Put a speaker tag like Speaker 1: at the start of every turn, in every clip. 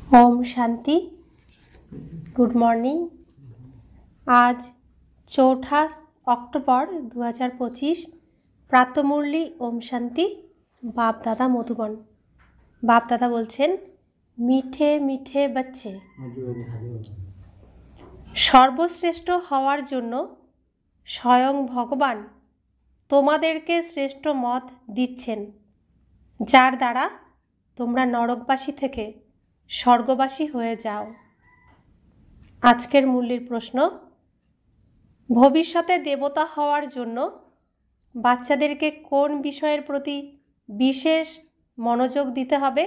Speaker 1: Om Shanti. Good morning. आज 4 October 2025 प्रातमुरली Om Shanti. बाप दादा मधुबन। बाप दादा बोलছেন মিঠে মিঠে বাচ্চে, সর্বশ্রেষ্ঠ হওয়ার জন্য স্বয়ং ভগবান তোমাদেরকে শ্রেষ্ঠ মত দিচ্ছেন, যার দ্বারা তোমরা নরকবাসী থেকে স্বর্গবাসী হয়ে যাও। আজকের মূল্যের প্রশ্ন, ভবিষ্যতে দেবতা হওয়ার জন্য বাচ্চাদেরকে কোন বিষয়ের প্রতি বিশেষ মনোযোগ দিতে হবে?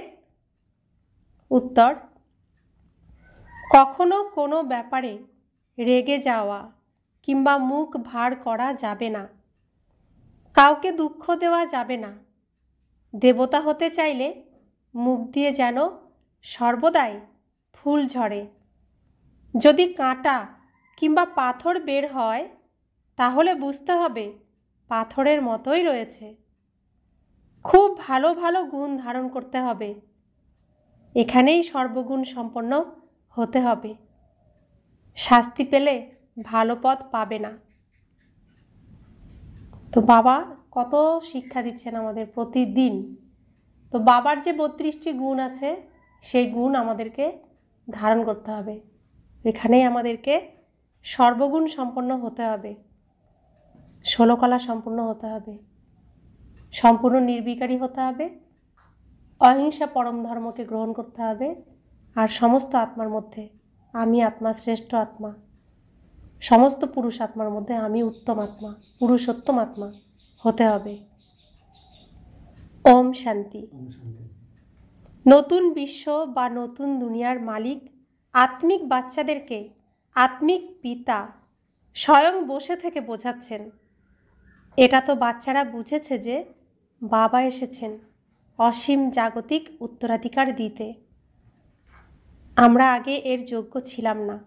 Speaker 1: উত্তর, কখনো কোনো ব্যাপারে রেগে যাওয়া কিংবা মুখ ভার করা যাবে না, কাউকে দুঃখ দেওয়া যাবে না। দেবতা হতে চাইলে মুখ দিয়ে যেন সর্বদাই ফুল ঝরে। যদি কাঁটা কিংবা পাথর বের হয় তাহলে বুঝতে হবে পাথরের মতোই রয়েছে। খুব ভালো ভালো গুণ ধারণ করতে হবে, এখানেই সর্বগুণ সম্পন্ন হতে হবে। শাস্তি পেলে ভালো পথ পাবে না। তো বাবা কত শিক্ষা দিচ্ছেন আমাদের প্রতিদিন। তো বাবার যে 32টি গুণ আছে সেই গুণ আমাদেরকে ধারণ করতে হবে, এখানেই আমাদেরকে সর্বগুণ সম্পন্ন হতে হবে, 16 কলা সম্পূর্ণ হতে হবে, সম্পূর্ণ নির্বিকারী হতে হবে, অহিংসা পরম ধর্মকে গ্রহণ করতে হবে, আর সমস্ত আত্মার মধ্যে আমি আত্মা শ্রেষ্ঠ আত্মা, সমস্ত পুরুষ আত্মার মধ্যে আমি উত্তম আত্মা, পুরুষোত্তম আত্মা হতে হবে। ওম শান্তি। নতুন বিশ্ব বা নতুন দুনিয়ার মালিক আত্মিক বাচ্চাদেরকে আত্মিক পিতা স্বয়ং বসে থেকে বোঝাচ্ছেন। এটা তো বাচ্চারা বুঝেছে যে বাবা এসেছেন অসীম জাগতিক উত্তরাধিকার দিতে। আমরা আগে এর যোগ্য ছিলাম না,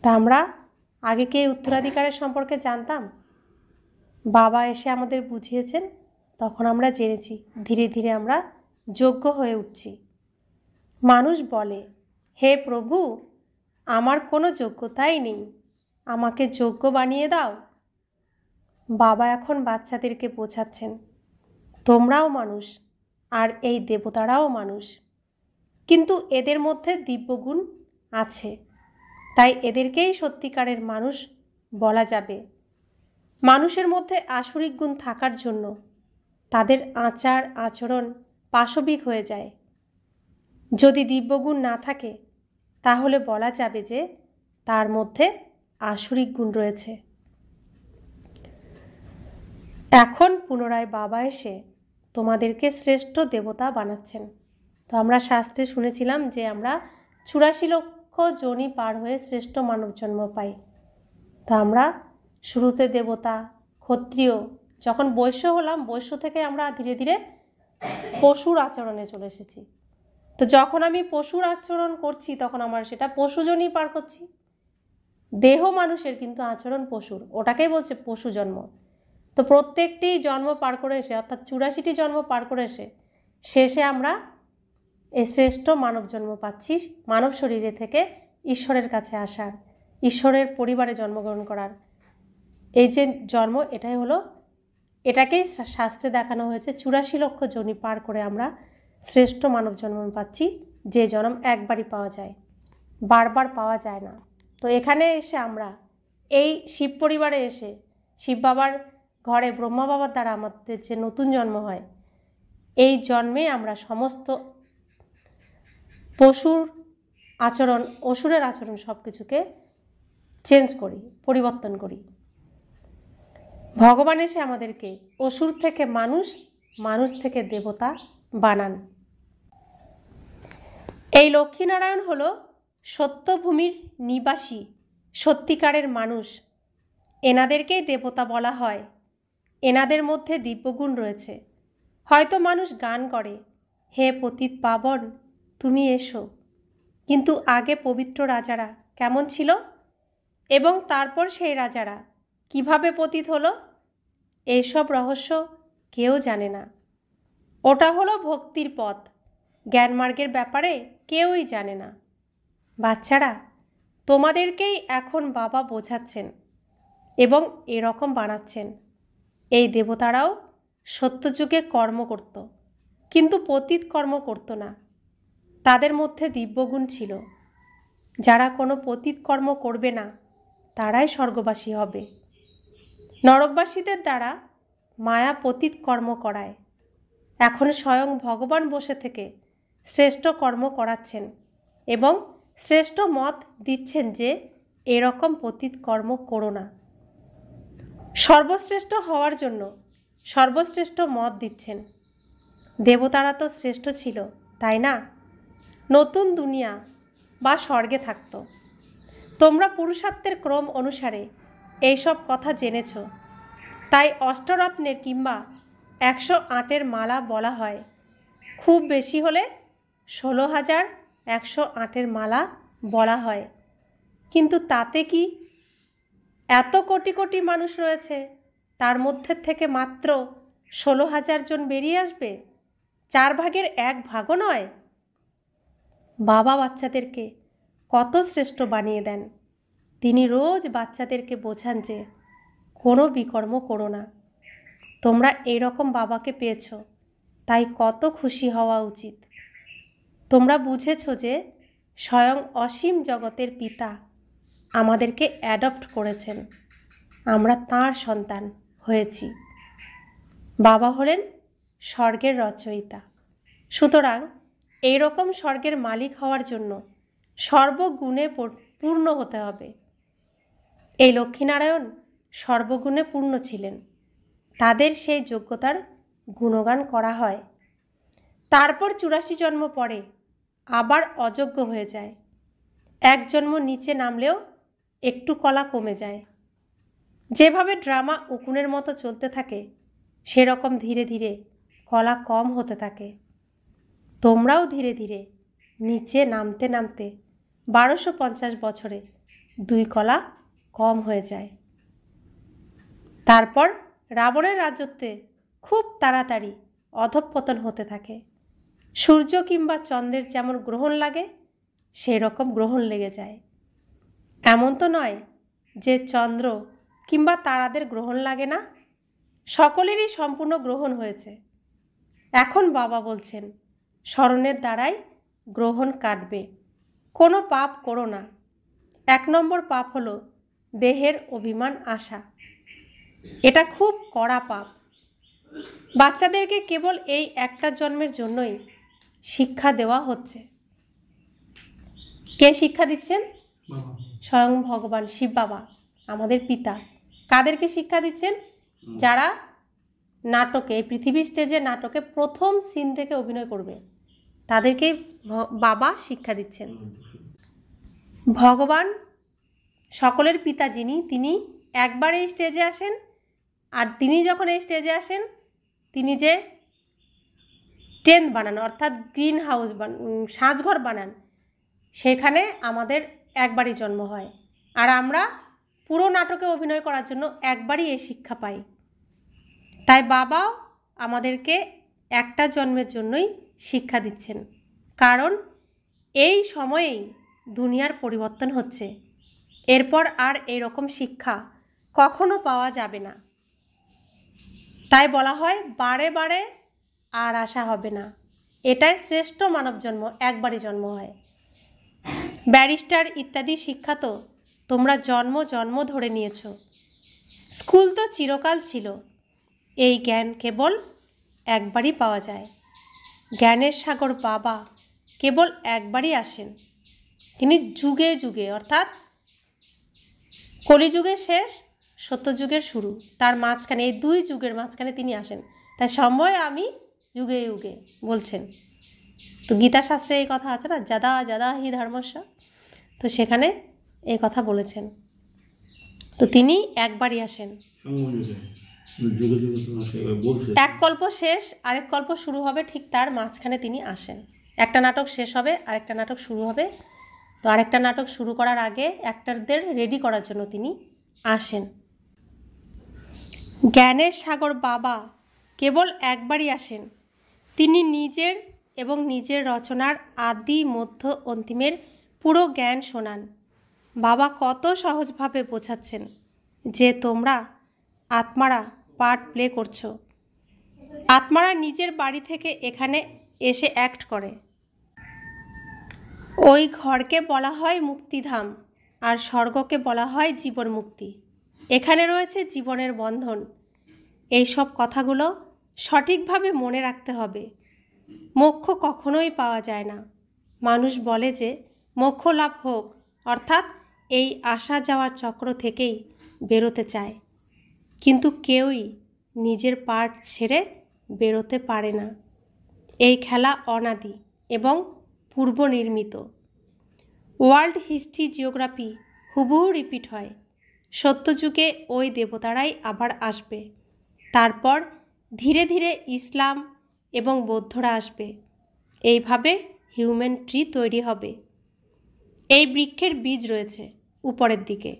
Speaker 1: তা আমরা আগে কি উত্তরাধিকারের সম্পর্কে জানতাম? বাবা এসে আমাদের বুঝিয়েছেন, তখন আমরা জেনেছি, ধীরে ধীরে আমরা যোগ্য হয়ে উঠছি। মানুষ বলে, হে প্রভু, আমার কোনো যোগ্যতাই নেই, আমাকে যোগ্য বানিয়ে দাও। বাবা এখন বাচ্চাদেরকে বোঝাচ্ছেন, তোমরাও মানুষ আর এই দেবতারাও মানুষ, কিন্তু এদের মধ্যে দিব্যগুণ আছে, তাই এদেরকেই সত্যিকারের মানুষ বলা যাবে। মানুষের মধ্যে আসরিক গুণ থাকার জন্য তাদের আচার আচরণ পাশবিক হয়ে যায়। যদি দিব্যগুণ না থাকে তাহলে বলা যাবে যে তার মধ্যে আসরিক গুণ রয়েছে। এখন পুনরায় বাবা এসে তোমাদেরকে শ্রেষ্ঠ দেবতা বানাচ্ছেন। তো আমরা শাস্ত্রে শুনেছিলাম যে আমরা 84 লক্ষ যোনি পার হয়ে শ্রেষ্ঠ মানব জন্ম পাই। তো আমরা শুরুতে দেবতা, ক্ষত্রিয়, যখন বৈশ্য হলাম, বৈশ্য থেকে আমরা ধীরে ধীরে পশুর আচরণে চলে এসেছি। তো যখন আমি পশুর আচরণ করছি তখন আমার সেটা পশুজনই পার করছি। দেহ মানুষের কিন্তু আচরণ পশুর, ওটাকেই বলছে পশু জন্ম। তো প্রত্যেকটি জন্ম পার করে এসে, অর্থাৎ 84টি জন্ম পার করে এসে শেষে আমরা এই শ্রেষ্ঠ মানব জন্ম পাচ্ছি, মানব শরীরে থেকে ঈশ্বরের কাছে আসার, ঈশ্বরের পরিবারে জন্মগ্রহণ করার এই যে জন্ম, এটাই হলো, এটাকেই শাস্ত্রে দেখানো হয়েছে 84 লক্ষ যোনি পার করে আমরা শ্রেষ্ঠ মানব জন্ম পাচ্ছি, যে জন্ম একবারই পাওয়া যায়, বারবার পাওয়া যায় না। তো এখানে এসে আমরা এই শিব পরিবারে এসে, শিব বাবার ঘরে ব্রহ্মা বাবার দ্বারা আমাদের যে নতুন জন্ম হয়, এই জন্মে আমরা সমস্ত পশুর আচরণ, অসুরের আচরণ সব কিছুকে চেঞ্জ করি, পরিবর্তন করি। ভগবান এসে আমাদেরকে অসুর থেকে মানুষ, মানুষ থেকে দেবতা বানান। এই লক্ষ্মীনারায়ণ হলো সত্যভূমির নিবাসী, সত্যিকারের মানুষ। এনাদেরকেই দেবতা বলা হয়। এনাদের মধ্যে দিব্যগুণ রয়েছে। হয়তো মানুষ গান করে, হে পতিত পাবন তুমি এসো, কিন্তু আগে পবিত্র রাজারা কেমন ছিল এবং তারপর সেই রাজারা কিভাবে পতিত হলো, এইসব রহস্য কেউ জানে না। ওটা হলো ভক্তির পথ, জ্ঞানমার্গের ব্যাপারে কেউই জানে না। বাচ্চারা, তোমাদেরকেই এখন বাবা বোঝাচ্ছেন এবং এরকম বানাচ্ছেন। এই দেবতারাও সত্যযুগে কর্ম করত, কিন্তু পতিত কর্ম করত না। তাদের মধ্যে দিব্যগুণ ছিল। যারা কোনো পতিত কর্ম করবে না তারাই স্বর্গবাসী হবে। নরকবাসীদের দ্বারা মায়া পতিত কর্ম করায়। এখন স্বয়ং ভগবান বসে থেকে শ্রেষ্ঠ কর্ম করাচ্ছেন এবং শ্রেষ্ঠ মত দিচ্ছেন যে এরকম পতিত কর্ম করো না। সর্বশ্রেষ্ঠ হওয়ার জন্য সর্বশ্রেষ্ঠ মত দিচ্ছেন। দেবতারা তো শ্রেষ্ঠ ছিল, তাই না? নতুন দুনিয়া বা স্বর্গে থাকত। তোমরা পুরুষার্থের ক্রম অনুসারে এইসব কথা জেনেছ। তাই অষ্টরত্নের কিংবা 108-এর মালা বলা হয়। খুব বেশি হলে 16,108-এর মালা বলা হয়। কিন্তু তাতে কি? এত কোটি কোটি মানুষ রয়েছে, তার মধ্যে থেকে মাত্র 16,000 জন বেরিয়ে আসবে? 4 ভাগের 1 ভাগও নয়। বাবা বাচ্চাদেরকে কত শ্রেষ্ঠ বানিয়ে দেন। তিনি রোজ বাচ্চাদেরকে বোঝান যে কোনো বিকর্ম করো না। তোমরা এইরকম বাবাকে পেয়েছ, তাই কত খুশি হওয়া উচিত। তোমরা বুঝেছ যে স্বয়ং অসীম জগতের পিতা আমাদেরকে অ্যাডপ্ট করেছেন। আমরা তাঁর সন্তান হয়েছি। বাবা হলেন স্বর্গের রচয়িতা। সুতরাং এইরকম স্বর্গের মালিক হওয়ার জন্য সর্বগুণে পূর্ণ হতে হবে। এই লক্ষ্মীনারায়ণ সর্বগুণে পূর্ণ ছিলেন। তাদের সেই যোগ্যতার গুণগান করা হয়। তারপর 84 জন্ম পরে আবার অযোগ্য হয়ে যায়। 1 জন্ম নিচে নামলেও একটু কলা কমে যায়। যেভাবে ড্রামা উকুনের মতো চলতে থাকে, সেরকম ধীরে ধীরে কলা কম হতে থাকে। তোমরাও ধীরে ধীরে নিচে নামতে নামতে 1250 বছরে 2 কলা কম হয়ে যায়। তারপর রাবণের রাজত্বে খুব তাড়াতাড়ি অধঃপতন হতে থাকে। সূর্য কিংবা চন্দ্রের যেমন গ্রহণ লাগে, সেই রকম গ্রহণ লেগে যায়। এমন তো নয় যে চন্দ্র কিংবা তারাদের গ্রহণ লাগে না, সকলেরই সম্পূর্ণ গ্রহণ হয়েছে। এখন বাবা বলছেন স্মরণের দ্বারাই গ্রহণ কাটবে। কোনো পাপ করো না। 1 নম্বর পাপ হলো দেহের অভিমান আসা। এটা খুব কড়া পাপ। বাচ্চাদেরকে কেবল এই একটা জন্মের জন্যই শিক্ষা দেওয়া হচ্ছে। কে শিক্ষা দিচ্ছেন? স্বয়ং ভগবান শিব বাবা, আমাদের পিতা। কাদেরকে শিক্ষা দিচ্ছেন? যারা নাটকে, এই পৃথিবী স্টেজে নাটকে প্রথম সিন থেকে অভিনয় করবে, তাদেরকে বাবা শিক্ষা দিচ্ছেন। ভগবান সকলের পিতা যিনি, তিনি একবার এই স্টেজে আসেন, আর তিনি যখন এই স্টেজে আসেন, তিনি যে টেন্ট বানান, অর্থাৎ গ্রিন হাউস সাজঘর বানান, সেখানে আমাদের একবারই জন্ম হয়। আর আমরা পুরো নাটকে অভিনয় করার জন্য একবারই এই শিক্ষা পাই। তাই বাবা আমাদেরকে একটা জন্মের জন্যই শিক্ষা দিচ্ছেন, কারণ এই সময়েই দুনিয়ার পরিবর্তন হচ্ছে। এরপর আর এরকম শিক্ষা কখনো পাওয়া যাবে না। তাই বলা হয় বারে বারে আর আসা হবে না। এটাই শ্রেষ্ঠ মানব জন্ম, একবারই জন্ম হয়। ব্যারিস্টার ইত্যাদি শিক্ষা তো তোমরা জন্ম জন্ম ধরে নিয়েছ। স্কুল তো চিরকাল ছিল। এই জ্ঞান কেবল একবারই পাওয়া যায়। জ্ঞানের সাগর বাবা কেবল একবারই আসেন। তিনি যুগে যুগে, অর্থাৎ কলিযুগের শেষ, সত্যযুগের শুরু, তার মাঝখানে, এই 2 যুগের মাঝখানে তিনি আসেন। তাই সময় আমি যুগে যুগে বলছেন। তো গীতা শাস্ত্রে এই কথা আছে না, যদা যদা হি ধর্মস্য, তো সেখানে এই কথা বলেছেন। তো তিনি একবারই আসেন। এক কল্প শেষ, আরেক কল্প শুরু হবে, ঠিক তার মাঝখানে তিনি আসেন। একটা নাটক শেষ হবে, আরেকটা নাটক শুরু হবে। তো আরেকটা নাটক শুরু করার আগে অ্যাক্টরদের রেডি করার জন্য তিনি আসেন। জ্ঞানের সাগর বাবা কেবল একবারই আসেন। তিনি নিজের এবং নিজের রচনার আদি মধ্য অন্তিমের পুরো জ্ঞান শোনান। বাবা কত সহজভাবে বোঝাচ্ছেন যে তোমরা আত্মারা পার্ট প্লে করছো। আত্মারা নিজের বাড়ি থেকে এখানে এসে অ্যাক্ট করে। ওই ঘরকে বলা হয় মুক্তিধাম, আর স্বর্গকে বলা হয় জীবন মুক্তি। এখানে রয়েছে জীবনের বন্ধন। এই সব কথাগুলো সঠিকভাবে মনে রাখতে হবে। মোক্ষ কখনোই পাওয়া যায় না। মানুষ বলে যে মোক্ষ লাভ হোক, অর্থাৎ এই আসা যাওয়ার চক্র থেকেই বেরোতে চায়, কিন্তু কেউই নিজের পার্ট ছেড়ে বেরোতে পারে না। এই খেলা অনাদি এবং পূর্বনির্মিত। ওয়ার্ল্ড হিস্ট্রি জিওগ্রাফি হুবহু রিপিট হয়। সত্যযুগে ওই দেবতারাই আবার আসবে। তারপর ধীরে ধীরে ইসলাম এবং বৌদ্ধরা আসবে। এইভাবে হিউম্যান ট্রি তৈরি হবে। এই বৃক্ষের বীজ রয়েছে উপরের দিকে।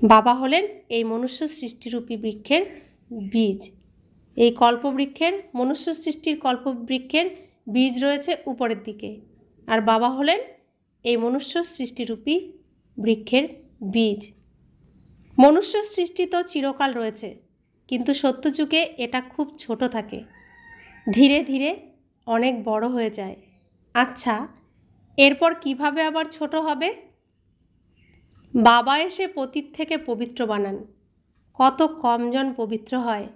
Speaker 1: বাবা হলেন এই মনুষ্য সৃষ্টিরূপী বৃক্ষের বীজ। এই কল্পবৃক্ষের, মনুষ্য সৃষ্টির কল্পবৃক্ষের বীজ রয়েছে উপরের দিকে, আর বাবা হলেন এই মনুষ্য সৃষ্টিরূপী বৃক্ষের বীজ। মনুষ্য সৃষ্টি তো চিরকাল রয়েছে, কিন্তু সত্যযুগে এটা খুব ছোট থাকে, ধীরে ধীরে অনেক বড় হয়ে যায়। আচ্ছা, এরপর কিভাবে আবার ছোট হবে? বাবা এসে পতীত থেকে পবিত্র বানান। কত কমজন পবিত্র হয়।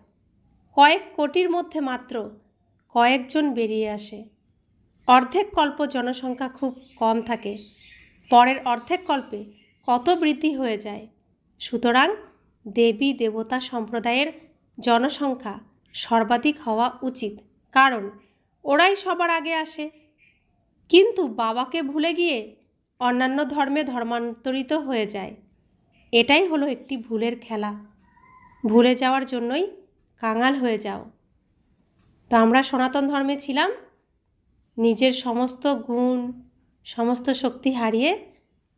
Speaker 1: কয়েক কোটির মধ্যে মাত্র কয়েকজন বেরিয়ে আসে। অর্ধেক কল্প জনসংখ্যা খুব কম থাকে, পরের অর্ধেক কল্পে কত বৃদ্ধি হয়ে যায়। সুতরাং দেবী দেবতা সম্প্রদায়ের জনসংখ্যা সর্বাধিক হওয়া উচিত, কারণ ওরাই সবার আগে আসে। কিন্তু বাবাকে ভুলে গিয়ে অন্যান্য ধর্মে ধর্মান্তরিত হয়ে যায়। এটাই হলো একটি ভুলের খেলা। ভুলে যাওয়ার জন্যই কাঙাল হয়ে যাও। তো আমরা সনাতন ধর্মে ছিলাম, নিজের সমস্ত গুণ, সমস্ত শক্তি হারিয়ে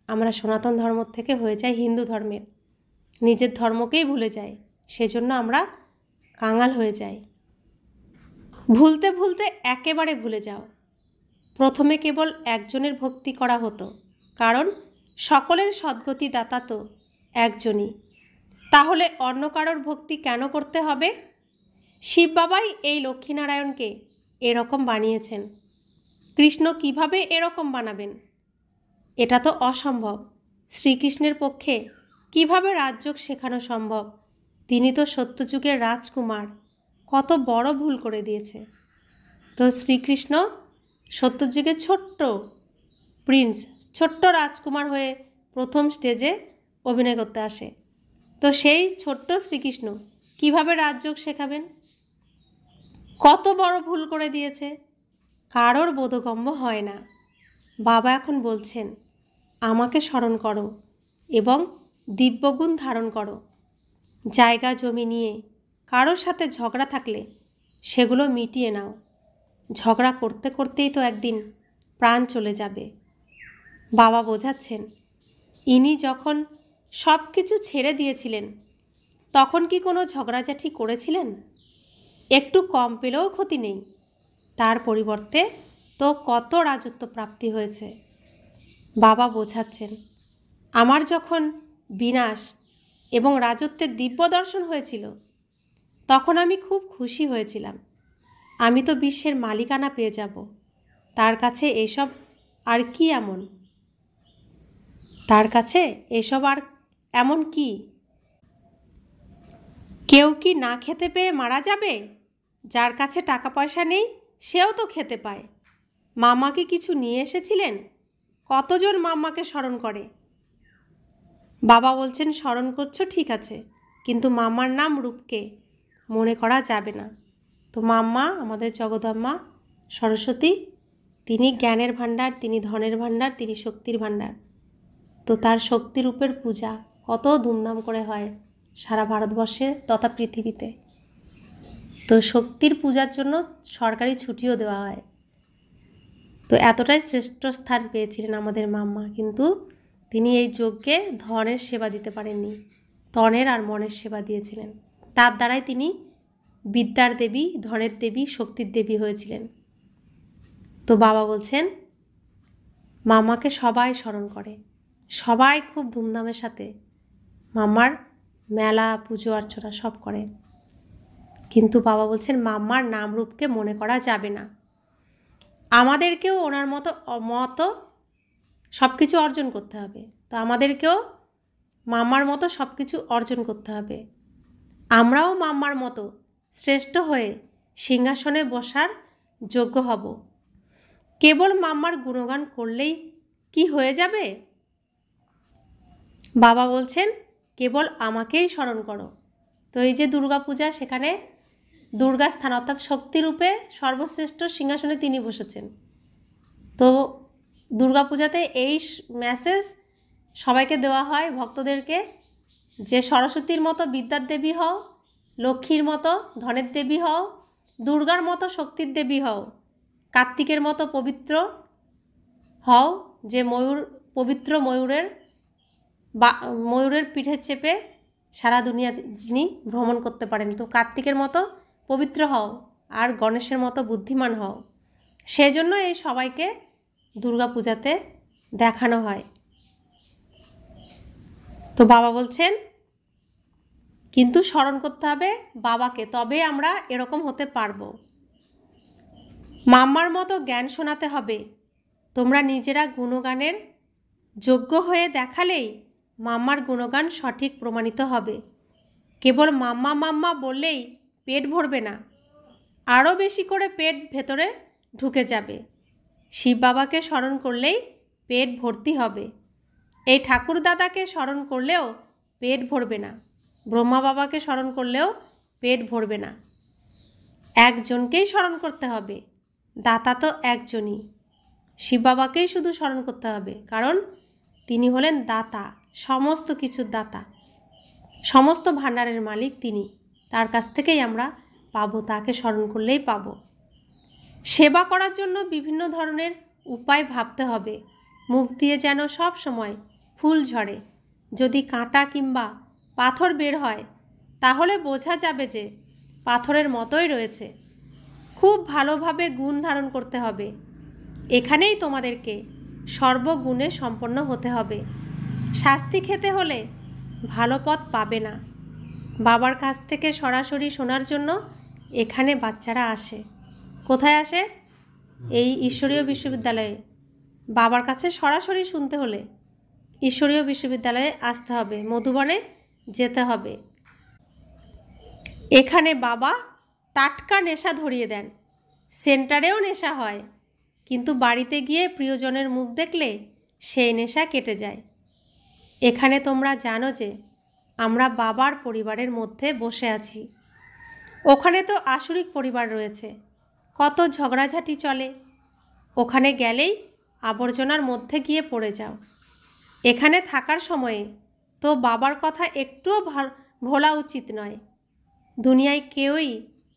Speaker 1: আমরা সনাতন ধর্ম থেকে হয়ে যাই হিন্দু ধর্মের। নিজের ধর্মকেই ভুলে যাই, সেজন্য আমরা কাঙাল হয়ে যাই। ভুলতে ভুলতে একেবারে ভুলে যাও। প্রথমে কেবল একজনের ভক্তি করা হতো, কারণ সকলের সদ্গতি দাতা তো একজনই। তাহলে অন্য কারোর ভক্তি কেন করতে হবে? শিব বাবাই এই লক্ষ্মীনারায়ণকে এরকম বানিয়েছেন। কৃষ্ণ কিভাবে এরকম বানাবেন? এটা তো অসম্ভব। শ্রীকৃষ্ণের পক্ষে কিভাবে রাজযোগ শেখানো সম্ভব? তিনি তো সত্যযুগের রাজকুমার, কত বড় ভুল করে দিয়েছে। তো শ্রীকৃষ্ণ সত্যযুগের ছোট্ট প্রিন্স, ছোট্ট রাজকুমার হয়ে প্রথম স্টেজে অভিনয় করতে আসে। তো সেই ছোট্ট শ্রীকৃষ্ণ কিভাবে রাজযোগ শেখাবেন? কত বড় ভুল করে দিয়েছে, কারোর বোধগম্য হয় না। বাবা এখন বলছেন, আমাকে স্মরণ করো এবং দিব্যগুণ ধারণ করো। জায়গা জমি নিয়ে কারোর সাথে ঝগড়া থাকলে সেগুলো মিটিয়ে নাও। ঝগড়া করতে করতেই তো একদিন প্রাণ চলে যাবে। বাবা বোঝাচ্ছেন, ইনি যখন সব কিছু ছেড়ে দিয়েছিলেন, তখন কি কোনো ঝগড়াঝাটি করেছিলেন? একটু কম পেলেও ক্ষতি নেই। তার পরিবর্তে তো কত রাজত্ব প্রাপ্তি হয়েছে। বাবা বোঝাচ্ছেন, আমার যখন বিনাশ এবং রাজত্বের দিব্য দর্শন হয়েছিল, তখন আমি খুব খুশি হয়েছিলাম। আমি তো বিশ্বের মালিকানা পেয়ে যাব। তার কাছে এসব আর কি এমন? তার কাছে এসব আর এমন কি? কেউ কি না খেতে পেয়ে মারা যাবে? যার কাছে টাকা পয়সা নেই সেও তো খেতে পায়। মাম্মাকে কিছু নিয়ে এসেছিলেন? কতজন মাম্মাকে স্মরণ করে? বাবা বলছেন, স্মরণ করছো ঠিক আছে, কিন্তু মাম্মার নাম রূপকে মনে করা যাবে না। তো মাম্মা আমাদের জগদম্মা সরস্বতী, তিনি জ্ঞানের ভাণ্ডার, তিনি ধনের ভাণ্ডার, তিনি শক্তির ভাণ্ডার। তো তার শক্তি রূপের পূজা কত ধুমধাম করে হয় সারা ভারতবর্ষে তথা পৃথিবীতে। তো শক্তির পূজার জন্য সরকারি ছুটিও দেওয়া হয়। তো এতটাই শ্রেষ্ঠ স্থান পেয়েছিলেন আমাদের মাম্মা, কিন্তু তিনি এই যজ্ঞে ধনের সেবা দিতে পারেননি, তনের আর মনের সেবা দিয়েছিলেন। তার দ্বারাই তিনি বিদ্যার দেবী, ধনের দেবী, শক্তির দেবী হয়েছিলেন। তো বাবা বলছেন মাম্মাকে সবাই স্মরণ করে, সবাই খুব ধুমধামের সাথে মাম্মার মেলা পুজো অর্চনা সব করে, কিন্তু বাবা বলছেন মাম্মার নাম রূপকে মনে করা যাবে না। আমাদেরকেও ওনার মতো সব কিছু অর্জন করতে হবে। তো আমাদেরকেও মাম্মার মতো সব কিছু অর্জন করতে হবে। আমরাও মাম্মার মতো শ্রেষ্ঠ হয়ে সিংহাসনে বসার যোগ্য হব। কেবল মাম্মার গুণগান করলেই কি হয়ে যাবে? বাবা বলছেন কেবল আমাকেই স্মরণ করো। তো এই যে দুর্গা পূজা, সেখানে দুর্গা স্থান অর্থাৎ শক্তিরূপে সর্বশ্রেষ্ঠ সিংহাসনে তিনি বসেছেন। তো দুর্গা পূজাতে এই মেসেজ সবাইকে দেওয়া হয়, ভক্তদেরকে, যে সরস্বতীর মতো বিদ্যার দেবী হও, লক্ষ্মীর মতো ধনের দেবী হও, দুর্গার মতো শক্তির দেবী হও, কার্তিকের মতো পবিত্র হও, যে পবিত্র ময়ূরের পিঠে চেপে সারা দুনিয়া যিনি ভ্রমণ করতে পারেন। তো কার্তিকের মতো পবিত্র হও আর গণেশের মতো বুদ্ধিমান হও। সেজন্য এই সবাইকে দুর্গা পূজাতে দেখানো হয়। তো বাবা বলছেন কিন্তু স্মরণ করতে হবে বাবাকে, তবে আমরা এরকম হতে পারবো। মাম্মার মতো জ্ঞান শোনাতে হবে। তোমরা নিজেরা গুণগানের যোগ্য হয়ে দেখালেই মাম্মার গুণগান সঠিক প্রমাণিত হবে। কেবল মাম্মা মাম্মা বললেই পেট ভরবে না, আরও বেশি করে পেট ভেতরে ঢুকে যাবে। শিব বাবাকে স্মরণ করলেই পেট ভর্তি হবে। এই ঠাকুর দাদাকে স্মরণ করলেও পেট ভরবে না, ব্রহ্মা বাবাকে স্মরণ করলেও পেট ভরবে না। একজনকেই স্মরণ করতে হবে, দাতা তো একজনই। শিব বাবাকেই শুধু স্মরণ করতে হবে, কারণ তিনি হলেন দাতা, সমস্ত কিছুর দাতা, সমস্ত ভাণ্ডারের মালিক তিনি। তার কাছ থেকেই আমরা পাবো, তাকে স্মরণ করলেই পাবো। সেবা করার জন্য বিভিন্ন ধরনের উপায় ভাবতে হবে। মুখ দিয়ে যেন সব সময় ফুল ঝরে। যদি কাঁটা কিংবা পাথর বের হয় তাহলে বোঝা যাবে যে পাথরের মতোই রয়েছে। খুব ভালোভাবে গুণ ধারণ করতে হবে। এখানেই তোমাদেরকে সর্বগুণে সম্পন্ন হতে হবে। শাস্তি খেতে হলে ভালো পথ পাবে না। বাবার কাছ থেকে সরাসরি শোনার জন্য এখানে বাচ্চারা আসে। কোথায় আসে? এই ঈশ্বরীয় বিশ্ববিদ্যালয়ে। বাবার কাছে সরাসরি শুনতে হলে ঈশ্বরীয় বিশ্ববিদ্যালয়ে আসতে হবে, মধুবনে যেতে হবে। এখানে বাবা টাটকা নেশা ধরিয়ে দেন। সেন্টারেও নেশা হয়, কিন্তু বাড়িতে গিয়ে প্রিয়জনের মুখ দেখলে সেই নেশা কেটে যায়। এখানে তোমরা জানো যে আমরা বাবার পরিবারের মধ্যে বসে আছি। ওখানে তো আসরিক পরিবার রয়েছে, কত ঝগড়াঝাটি চলে। ওখানে গেলেই আবর্জনার মধ্যে গিয়ে পড়ে যাও। এখানে থাকার সময়ে তো বাবার কথা একটুও ভোলা উচিত নয়। দুনিয়ায় কেউই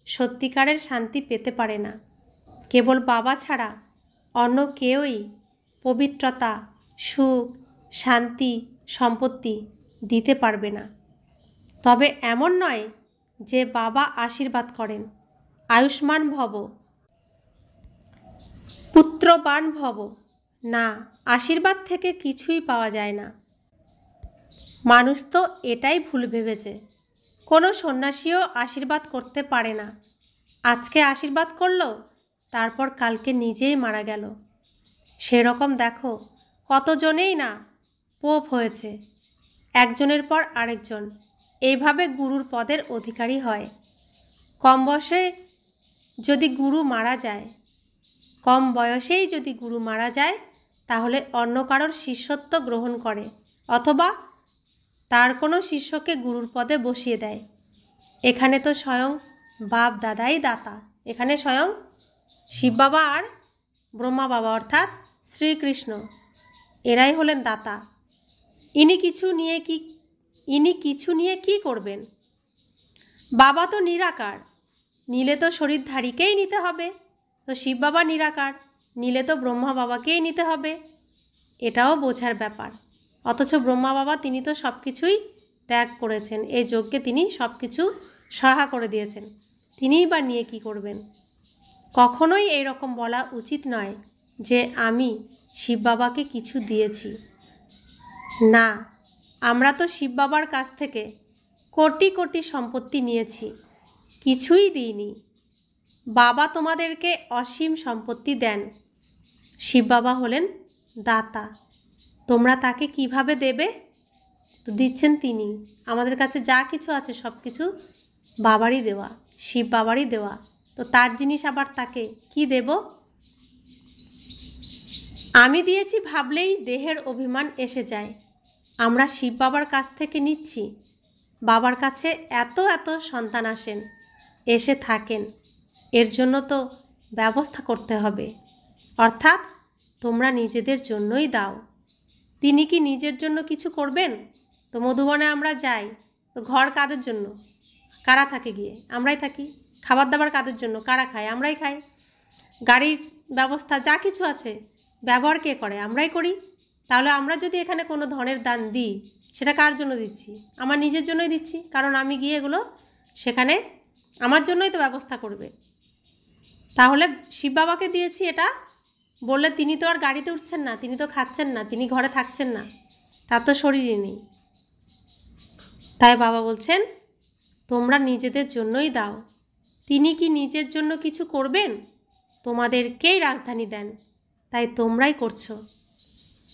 Speaker 1: সত্যিকারের শান্তি পেতে পারে না। কেবল বাবা ছাড়া অন্য কেউই পবিত্রতা, সুখ, শান্তি, সম্পত্তি দিতে পারবে না। তবে এমন নয় যে বাবা আশীর্বাদ করেন আয়ুষ্মান ভব, পুত্রবান ভব। না, আশীর্বাদ থেকে কিছুই পাওয়া যায় না। মানুষ তো এটাই ভুল ভেবেছে। কোনো সন্ন্যাসীও আশীর্বাদ করতে পারে না। আজকে আশীর্বাদ করলো, তারপর কালকে নিজেই মারা গেল। সেরকম দেখো কতজনেই না পোপ হয়েছে, একজনের পর আরেকজন। এইভাবে গুরুর পদের অধিকারী হয়। কম বয়সেই যদি গুরু মারা যায় তাহলে অন্য কারোর শিষ্যত্ব গ্রহণ করে, অথবা তার কোনো শিষ্যকে গুরুর পদে বসিয়ে দেয়। এখানে তো স্বয়ং বাপ দাদাই দাতা। এখানে স্বয়ং শিব বাবা আর ব্রহ্মা বাবা অর্থাৎ শ্রীকৃষ্ণ, এরাই হলেন দাতা। ইনি কিছু নিয়ে কি করবেন? বাবা তো নিরাকার, নিলে তো শরীরধারীকেই নিতে হবে। তো শিব বাবা নিরাকার, নিলে তো ব্রহ্মা বাবাকেই নিতে হবে। এটাও বোঝার ব্যাপার। অথচ ব্রহ্মা বাবা তিনি তো সব কিছুই ত্যাগ করেছেন। এই যজ্ঞে তিনি সব কিছু সহায় করে দিয়েছেন। তিনিই বা নিয়ে কি করবেন? কখনোই এরকম বলা উচিত নয় যে আমি শিব বাবাকে কিছু দিয়েছি। না, আমরা তো শিব বাবার কাছ থেকে কোটি কোটি সম্পত্তি নিয়েছি, কিছুই দিইনি। বাবা তোমাদেরকে অসীম সম্পত্তি দেন। শিব বাবা হলেন দাতা। তোমরা তাকে কিভাবে দেবে? তো দিচ্ছেন তিনি। আমাদের কাছে যা কিছু আছে সব কিছু বাবারই দেওয়া, শিব বাবারই দেওয়া। তো তার জিনিস আবার তাকে কি দেব? আমি দিয়েছি ভাবলেই দেহের অভিমান এসে যায়। আমরা শিব বাবার কাছ থেকে নিচ্ছি। বাবার কাছে এত এত সন্তান আসেন, এসে থাকেন, এর জন্য তো ব্যবস্থা করতে হবে। অর্থাৎ তোমরা নিজেদের জন্যই দাও। তিনি কি নিজের জন্য কিছু করবেন? তো মধুবনে আমরা যাই, তো ঘর কাদের জন্য? কারা থাকে গিয়ে? আমরাই থাকি। খাবার দাবার কাদের জন্য? কারা খায়? আমরাই খাই। গাড়ির ব্যবস্থা যা কিছু আছে ব্যবহার কে করে? আমরাই করি। তাহলে আমরা যদি এখানে কোনো ধনের দান দিই, সেটা কার জন্য দিচ্ছি? আমার নিজের জন্যই দিচ্ছি, কারণ আমি গিয়ে এগুলো সেখানে আমার জন্যই তো ব্যবস্থা করবে। তাহলে শিব বাবাকে দিয়েছি এটা বললে তিনি তো আর গাড়িতে উঠছেন না, তিনি তো খাচ্ছেন না, তিনি ঘরে থাকছেন না, তার তো শরীরই নেই। তাই বাবা বলছেন তোমরা নিজেদের জন্যই দাও। তিনি কি নিজের জন্য কিছু করবেন? তোমাদেরকেই রাজধানী দেন, তাই তোমরাই করছো।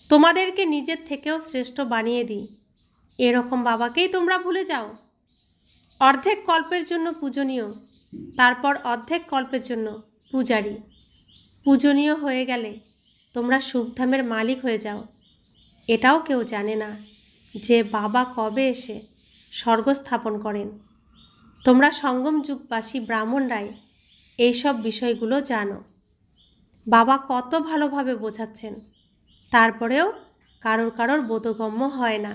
Speaker 1: তোমাদেরকে নিজের থেকেও শ্রেষ্ঠ বানিয়ে দিই, এরকম বাবাকেই তোমরা ভুলে যাও। অর্ধেক কল্পের জন্য পূজনীয়, তারপর অর্ধেক কল্পের জন্য পূজারী। পূজনীয় হয়ে গেলে তোমরা সুখধামের মালিক হয়ে যাও। এটাও কেউ জানে না যে বাবা কবে এসে স্বর্গ স্থাপন করেন। তোমরা সঙ্গম যুগবাসী ব্রাহ্মণরাই এইসব বিষয়গুলো জানো। বাবা কত ভালোভাবে বোঝাচ্ছেন, তারপরেও কারোর কারোর বোধগম্য হয় না।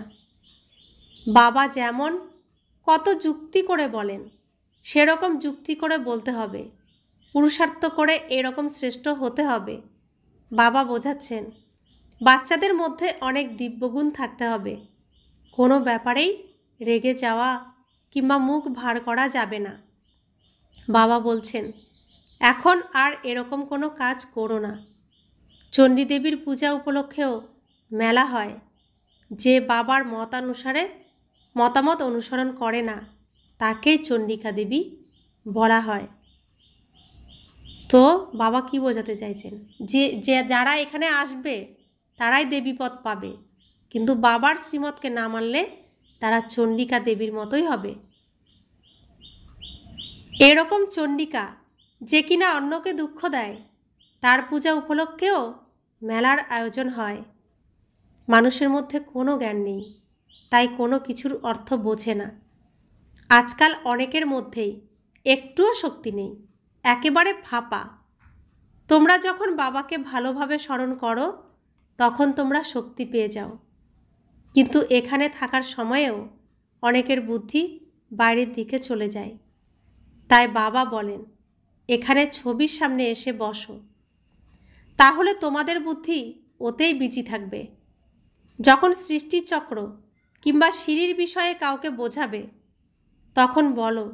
Speaker 1: বাবা যেমন কত যুক্তি করে বলেন, সেরকম যুক্তি করে বলতে হবে, পুরুষার্থ করে এরকম শ্রেষ্ঠ হতে হবে। বাবা বোঝাচ্ছেন বাচ্চাদের মধ্যে অনেক দিব্যগুণ থাকতে হবে। কোনো ব্যাপারেই রেগে যাওয়া কিংবা মুখ ভার করা যাবে না। বাবা বলছেন এখন আর এরকম কোনো কাজ করো না। চণ্ডী দেবীর পূজা উপলক্ষেও মেলা হয়। যে বাবার মতামত অনুসরণ করে না তাকেই চণ্ডিকা দেবী বলা হয়। তো বাবা কি বোঝাতে চাইছেন? যে যারা এখানে আসবে তারাই দেবীপদ পাবে, কিন্তু বাবার শ্রীমতকে না মানলে তারা চণ্ডিকা দেবীর মতোই হবে। এরকম চণ্ডিকা যে কিনা অন্যকে দুঃখ দেয়, তার পূজা উপলক্ষেও মেলার আয়োজন হয়। মানুষের মধ্যে কোনো জ্ঞান নেই, তাই কোনো কিছুর অর্থ বোঝে না। আজকাল অনেকের মধ্যেই একটুও শক্তি নেই, একেবারে ফাঁপা। তোমরা যখন বাবাকে ভালোভাবে স্মরণ করো তখন তোমরা শক্তি পেয়ে যাও, কিন্তু এখানে থাকার সময়েও অনেকের বুদ্ধি বাইরের দিকে চলে যায়। তাই বাবা বলেন এখানে ছবির সামনে এসে বসো, তাহলে তোমাদের বুদ্ধি ওতেই বিজি থাকবে। যখন সৃষ্টির চক্র কিংবা সিঁড়ির বিষয়ে কাউকে বোঝাবে তখন বলো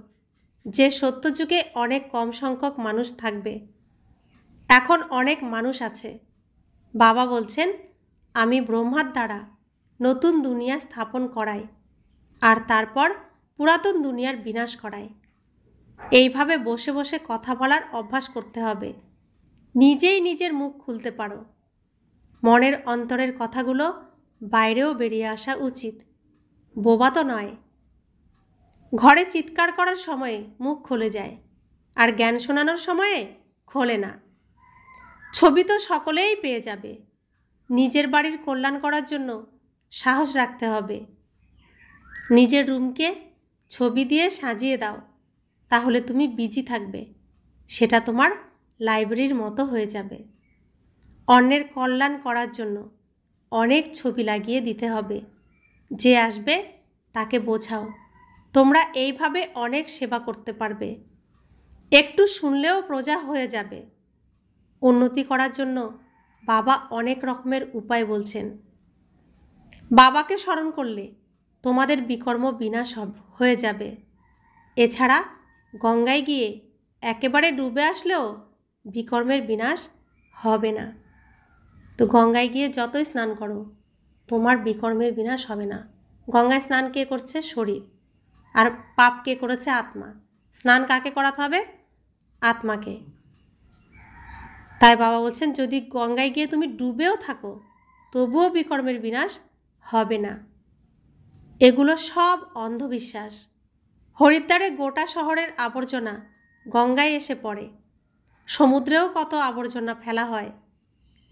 Speaker 1: যে সত্যযুগে অনেক কম সংখ্যক মানুষ থাকবে, এখন অনেক মানুষ আছে। বাবা বলছেন আমি ব্রহ্মার দ্বারা নতুন দুনিয়া স্থাপন করাই আর তারপর পুরাতন দুনিয়ার বিনাশ করাই। এইভাবে বসে বসে কথা বলার অভ্যাস করতে হবে। নিজেই নিজের মুখ খুলতে পারো। মনের অন্তরের কথাগুলো বাইরেও বেরিয়ে আসা উচিত, বোবা তো নয়। ঘরে চিৎকার করার সময়ে মুখ খুলে যায়, আর জ্ঞান শোনানোর সময়ে খোলে না। ছবি তো সকলেই পেয়ে যাবে। নিজের বাড়ির কল্যাণ করার জন্য সাহস রাখতে হবে। নিজের রুমকে ছবি দিয়ে সাজিয়ে দাও, তাহলে তুমি বিজি থাকবে, সেটা তোমার লাইব্রেরির মতো হয়ে যাবে। অন্যের কল্যাণ করার জন্য অনেক ছবি লাগিয়ে দিতে হবে। যে আসবে তাকে বোঝাও তোমরা এইভাবে অনেক সেবা করতে পারবে। একটু শুনলেও প্রজা হয়ে যাবে। উন্নতি করার জন্য বাবা অনেক রকমের উপায় বলছেন। বাবাকে স্মরণ করলে তোমাদের বিকর্ম বিনাশ হয়ে যাবে। এছাড়া গঙ্গায় গিয়ে একেবারে ডুবে আসলেও বিকর্মের বিনাশ হবে না। তো গঙ্গায় গিয়ে যতই স্নান করো তোমার বিকর্মের বিনাশ হবে না। গঙ্গায় স্নান কে করছে? শরীর। আর পাপ কে করেছে? আত্মা। স্নান কাকে করাতে হবে? আত্মাকে। তাই বাবা বলছেন যদি গঙ্গায় গিয়ে তুমি ডুবেও থাকো তবুও বিকর্মের বিনাশ হবে না। এগুলো সব অন্ধবিশ্বাস। হরিদ্বারে গোটা শহরের আবর্জনা গঙ্গায় এসে পড়ে। সমুদ্রেও কত আবর্জনা ফেলা হয়।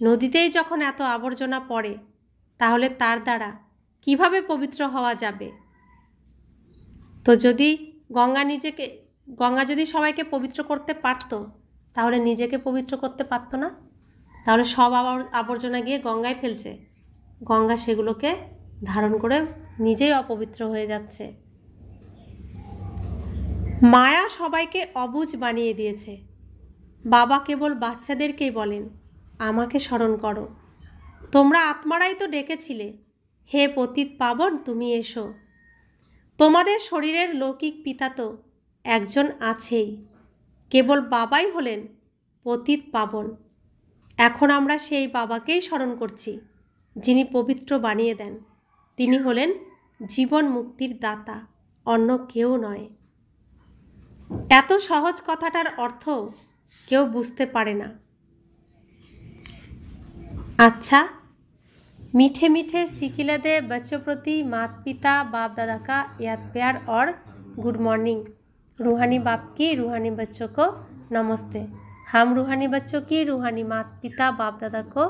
Speaker 1: নদীতেই যখন এত আবর্জনা পড়ে তাহলে তার দ্বারা কিভাবে পবিত্র হওয়া যাবে? তো যদি গঙ্গা যদি সবাইকে পবিত্র করতে পারত তাহলে নিজেকে পবিত্র করতে পারতো না? তাহলে সব আবর্জনা গিয়ে গঙ্গায় ফেলছে, গঙ্গা সেগুলোকে ধারণ করে নিজেই অপবিত্র হয়ে যাচ্ছে। মায়া সবাইকে অবুঝ বানিয়ে দিয়েছে। বাবা কেবল বাচ্চাদেরকেই বলেন আমাকে স্মরণ করো। তোমরা আত্মারাই তো ডেকেছিলে, হে পতিত পাবন তুমি এসো। তোমাদের শরীরের লৌকিক পিতা তো একজন আছেই, কেবল বাবাই হলেন পতিত পাবন। এখন আমরা সেই বাবাকেই স্মরণ করছি যিনি পবিত্র বানিয়ে দেন। তিনি হলেন জীবন মুক্তির দাতা, অন্য কেউ নয়। এত সহজ কথাটার অর্থ কেউ বুঝতে পারে না। अच्छा, मीठे मीठे सिखिलदे बच्चों प्रति माता पिता बाप दादा का याद प्यार और गुड मॉर्निंग। रूहानी बाप की रूहानी बच्चों को नमस्ते। हम रूहानी बच्चों की रूहानी माता पिता बाप दादा को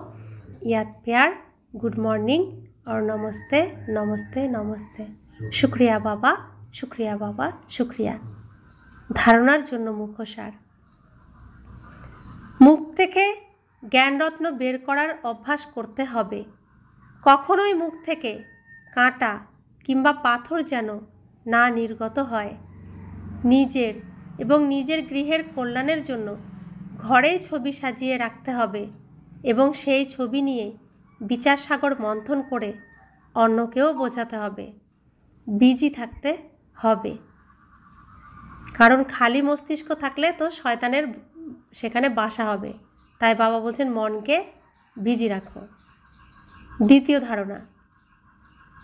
Speaker 1: याद प्यार, गुड मॉर्निंग और नमस्ते नमस्ते नमस्ते। शुक्रिया बाबा, शुक्रिया बाबा, शुक्रिया। धारणार जन्य मुखसार। मुख থেকে জ্ঞানরত্ন বের করার অভ্যাস করতে হবে। কখনোই মুখ থেকে কাঁটা কিংবা পাথর যেন না নির্গত হয়। নিজের এবং নিজের গৃহের কল্যাণের জন্য ঘরেই ছবি সাজিয়ে রাখতে হবে এবং সেই ছবি নিয়ে বিচার সাগর মন্থন করে অন্যকেও বোঝাতে হবে। বিজি থাকতে হবে, কারণ খালি মস্তিষ্ক থাকলে তো শয়তানের সেখানে বাসা হবে। তাই বাবা বলছেন মনকে বিজি রাখো। দ্বিতীয় ধারণা,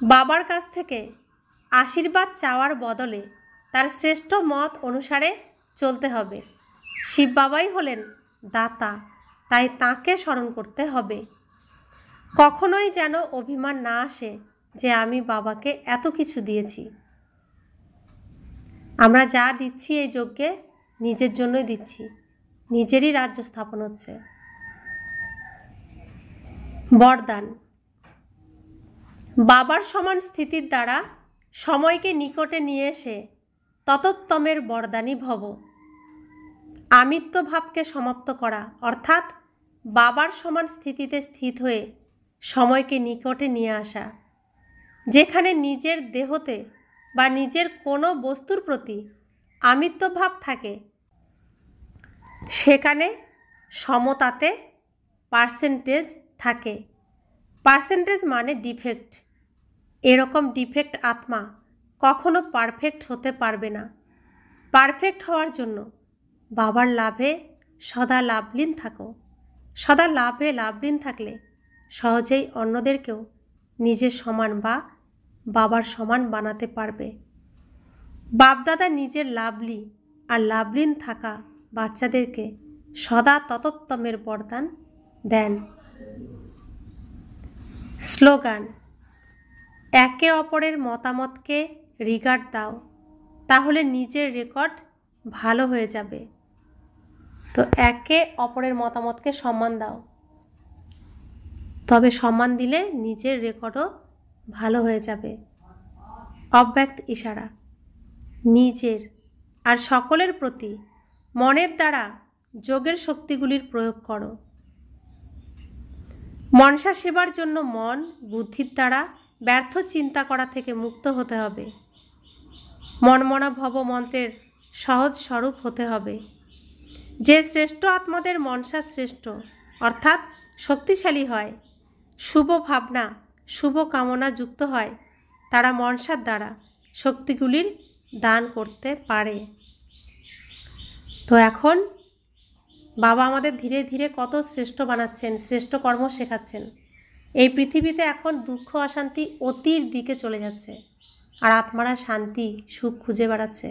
Speaker 1: বাবার কাছ থেকে আশীর্বাদ চাওয়ার বদলে তার শ্রেষ্ঠ মত অনুসারে চলতে হবে। শিব বাবাই হলেন দাতা, তাই তাঁকে স্মরণ করতে হবে। কখনোই যেন অভিমান না আসে যে আমি বাবাকে এত কিছু দিয়েছি। আমরা যা দিচ্ছি এই যজ্ঞে নিজের জন্যই দিচ্ছি, নিজেরই রাজ্য স্থাপন হচ্ছে। বরদান, বাবার সমান স্থিতির দ্বারা সময়কে নিকটে নিয়ে এসে ততোত্তমের বরদানী ভব। আমিত্ব ভাবকে সমাপ্ত করা অর্থাৎ বাবার সমান স্থিতিতে স্থিত হয়ে সময়কে নিকটে নিয়ে আসা। যেখানে নিজের দেহতে বা নিজের কোনো বস্তুর প্রতি আমিত্ব ভাব থাকে সেখানে সমতাতে পার্সেন্টেজ থাকে। পার্সেন্টেজ মানে ডিফেক্ট। এরকম ডিফেক্ট আত্মা কখনো পারফেক্ট হতে পারবে না। পারফেক্ট হওয়ার জন্য বাবার লাভে সদা লাভলীন থাকো। সদা লাভে লাভলীন থাকলে সহজেই অন্যদেরকেও নিজের সমান বা বাবার সমান বানাতে পারবে। বাপদাদা নিজের লাভলি আর লাভলীন থাকা বাচ্চাদেরকে সদা ততোত্তমের বরদান দেন। স্লোগান, একে অপরের মতামতকে রিগার্ড দাও, তাহলে নিজের রেকর্ড ভালো হয়ে যাবে। তো একে অপরের মতামতকে সম্মান দাও, তবে সম্মান দিলে নিজের রেকর্ডও ভালো হয়ে যাবে। অব্যক্ত ইশারা, নিজের আর সকলের প্রতি মনের দ্বারা যোগের শক্তিগুলির প্রয়োগ করো। মনসা সেবার জন্য মন বুদ্ধির দ্বারা ব্যর্থ চিন্তা করা থেকে মুক্ত হতে হবে। মনমনা ভব মন্ত্রের সহজ স্বরূপ হতে হবে। যে শ্রেষ্ঠ আত্মাদের মনসা শ্রেষ্ঠ অর্থাৎ শক্তিশালী হয়, শুভ ভাবনা শুভ কামনা যুক্ত হয়, তারা মনসার দ্বারা শক্তিগুলির দান করতে পারে। তো এখন বাবা আমাদের ধীরে ধীরে কত শ্রেষ্ঠ বানাচ্ছেন, শ্রেষ্ঠ কর্ম শেখাচ্ছেন। এই পৃথিবীতে এখন দুঃখ অশান্তি অতির দিকে চলে যাচ্ছে, আর আত্মারা শান্তি সুখ খুঁজে বেড়াচ্ছে।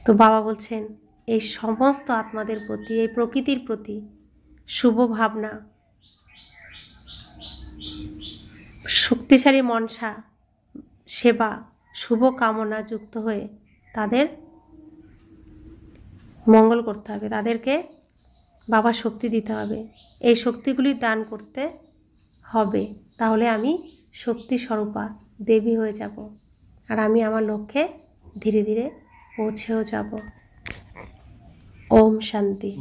Speaker 1: তো বাবা বলছেন এই সমস্ত আত্মাদের প্রতি, এই প্রকৃতির প্রতি শুভ ভাবনা, শক্তিশালী মনসা সেবা, শুভ কামনা যুক্ত হয়ে তাদের মঙ্গল করতে হবে, তাদেরকে বাবা শক্তি দিতে হবে। এই শক্তিগুলি দান করতে হবে, তাহলে আমি শক্তি স্বরূপা দেবী হয়ে যাব, আর আমি আমার লক্ষ্যে ধীরে ধীরে পৌঁছেও যাব। ওম শান্তি।